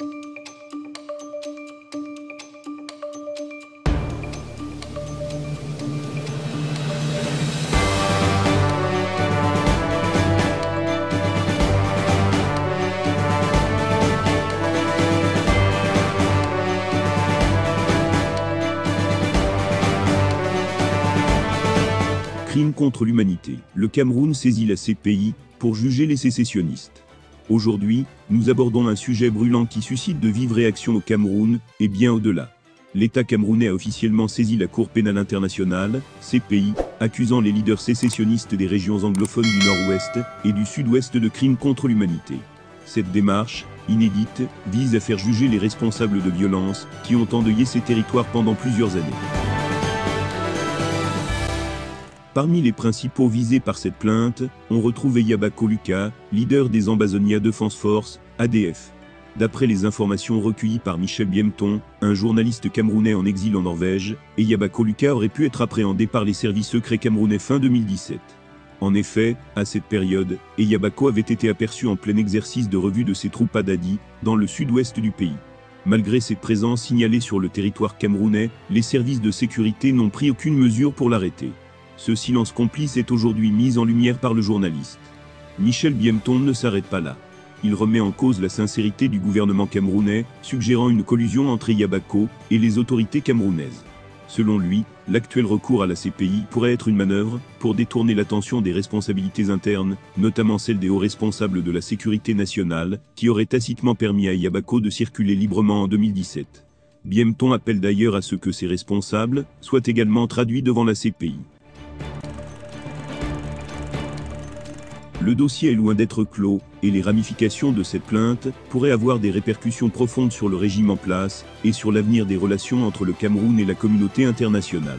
Crime contre l'humanité. Le Cameroun saisit la CPI pour juger les sécessionnistes. Aujourd'hui, nous abordons un sujet brûlant qui suscite de vives réactions au Cameroun, et bien au-delà. L'État camerounais a officiellement saisi la Cour pénale internationale, CPI, accusant les leaders sécessionnistes des régions anglophones du Nord-Ouest et du Sud-Ouest de crimes contre l'humanité. Cette démarche, inédite, vise à faire juger les responsables de violences qui ont endeuillé ces territoires pendant plusieurs années. Parmi les principaux visés par cette plainte, on retrouve Eyaba Koluka, leader des Ambazonia Defense Force, ADF. D'après les informations recueillies par Michel Biemton, un journaliste camerounais en exil en Norvège, Eyaba Koluka aurait pu être appréhendé par les services secrets camerounais fin 2017. En effet, à cette période, Eyabako avait été aperçu en plein exercice de revue de ses troupes à Dadi, dans le sud-ouest du pays. Malgré cette présence signalée sur le territoire camerounais, les services de sécurité n'ont pris aucune mesure pour l'arrêter. Ce silence complice est aujourd'hui mis en lumière par le journaliste. Michel Biemton ne s'arrête pas là. Il remet en cause la sincérité du gouvernement camerounais, suggérant une collusion entre Eyabako et les autorités camerounaises. Selon lui, l'actuel recours à la CPI pourrait être une manœuvre pour détourner l'attention des responsabilités internes, notamment celles des hauts responsables de la sécurité nationale, qui auraient tacitement permis à Eyabako de circuler librement en 2017. Biemton appelle d'ailleurs à ce que ces responsables soient également traduits devant la CPI. Le dossier est loin d'être clos, et les ramifications de cette plainte pourraient avoir des répercussions profondes sur le régime en place, et sur l'avenir des relations entre le Cameroun et la communauté internationale.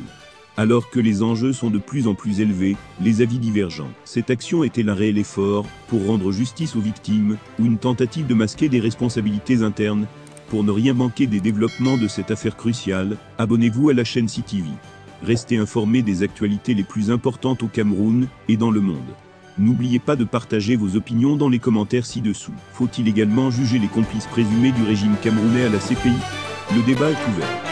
Alors que les enjeux sont de plus en plus élevés, les avis divergents. Cette action est-elle un réel effort pour rendre justice aux victimes, ou une tentative de masquer des responsabilités internes? Pour ne rien manquer des développements de cette affaire cruciale, abonnez-vous à la chaîne CTV. Restez informés des actualités les plus importantes au Cameroun et dans le monde. N'oubliez pas de partager vos opinions dans les commentaires ci-dessous. Faut-il également juger les complices présumés du régime camerounais à la CPI? Le débat est ouvert.